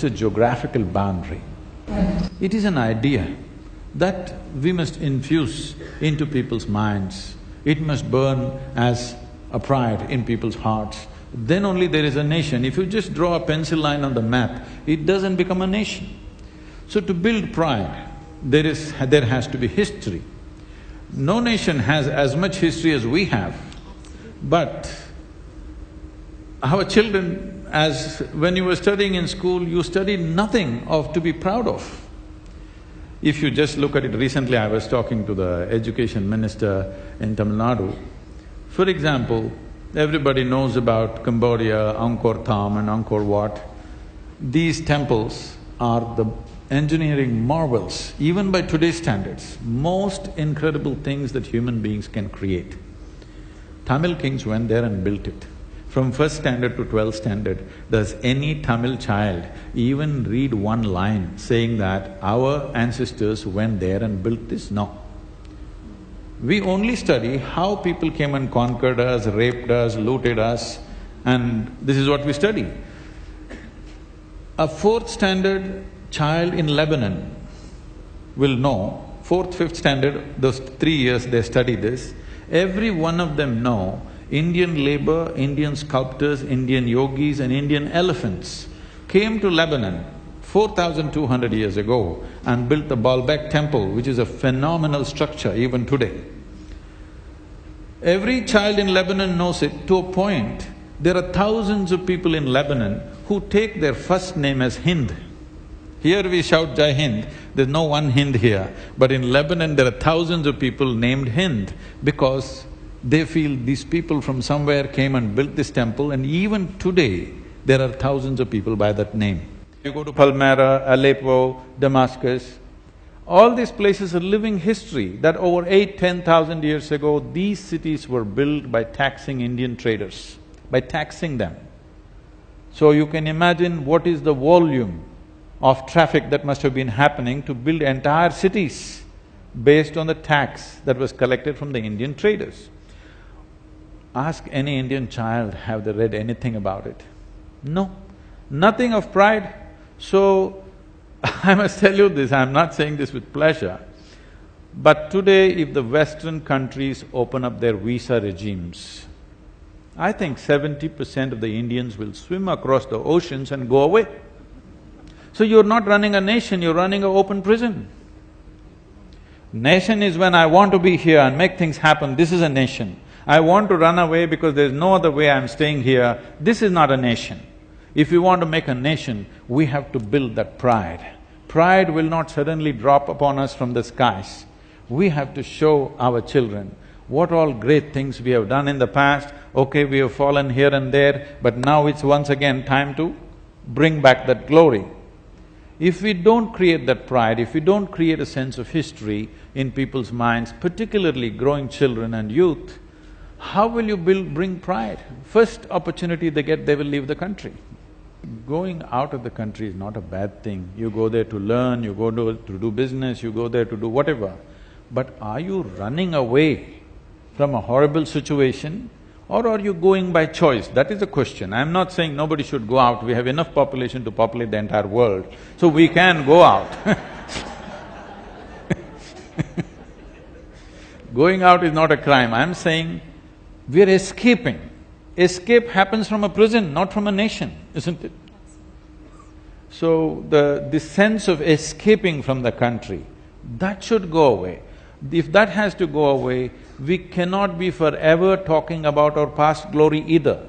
just a geographical boundary. It is an idea that we must infuse into people's minds. It must burn as a pride in people's hearts. Then only there is a nation. If you just draw a pencil line on the map, it doesn't become a nation. So to build pride, there has to be history. No nation has as much history as we have, but our children, when you were studying in school, you studied nothing to be proud of. If you just look at it, recently I was talking to the education minister in Tamil Nadu. For example, everybody knows about Cambodia, Angkor Thom and Angkor Wat. These temples are the engineering marvels, even by today's standards, most incredible things that human beings can create. Tamil kings went there and built it. From first standard to 12th standard, does any Tamil child even read one line saying that our ancestors went there and built this? No. We only study how people came and conquered us, raped us, looted us, and this is what we study. A fourth standard child in Lebanon will know, fourth, fifth standard, those 3 years they study this, every one of them know Indian labor, Indian sculptors, Indian yogis and Indian elephants came to Lebanon 4,200 years ago and built the Baalbek temple, which is a phenomenal structure even today. Every child in Lebanon knows it to a point. There are thousands of people in Lebanon who take their first name as Hind. Here we shout Jai Hind, there's no one Hind here, but in Lebanon there are thousands of people named Hind because they feel these people from somewhere came and built this temple, and even today there are thousands of people by that name. You go to Palmyra, Aleppo, Damascus, all these places are living history that over 8–10,000 years ago, these cities were built by taxing Indian traders, by taxing them. So you can imagine what is the volume of traffic that must have been happening to build entire cities based on the tax that was collected from the Indian traders. Ask any Indian child, have they read anything about it? No, nothing of pride. So, I must tell you this, I'm not saying this with pleasure, but today if the Western countries open up their visa regimes, I think 70% of the Indians will swim across the oceans and go away. So you're not running a nation, you're running an open prison. Nation is when I want to be here and make things happen, this is a nation. I want to run away because there's no other way I'm staying here, this is not a nation. If we want to make a nation, we have to build that pride. Pride will not suddenly drop upon us from the skies. We have to show our children what all great things we have done in the past. Okay, we have fallen here and there, but now it's once again time to bring back that glory. If we don't create that pride, if we don't create a sense of history in people's minds, particularly growing children and youth, how will you bring pride? First opportunity they get, they will leave the country. Going out of the country is not a bad thing. You go there to learn, you go to do business, you go there to do whatever. But are you running away from a horrible situation or are you going by choice? That is the question. I'm not saying nobody should go out, we have enough population to populate the entire world, so we can go out. Going out is not a crime, I'm saying we're escaping. Escape happens from a prison, not from a nation, isn't it? So this sense of escaping from the country, that should go away. If that has to go away, we cannot be forever talking about our past glory either.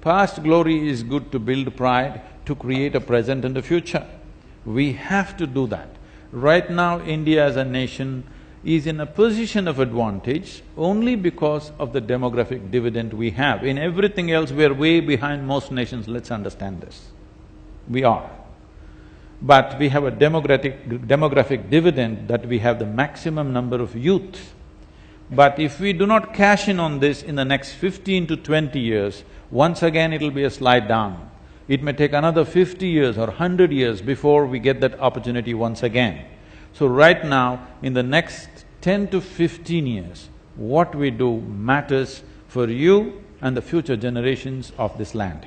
Past glory is good to build pride, to create a present and a future. We have to do that. Right now, India as a nation is in a position of advantage only because of the demographic dividend we have. In everything else, we're way behind most nations, let's understand this. We are. But we have a demographic dividend that we have the maximum number of youth. But if we do not cash in on this in the next 15 to 20 years, once again it'll be a slide down. It may take another 50 years or 100 years before we get that opportunity once again. So right now, in the next 10 to 15 years, what we do matters for you and the future generations of this land.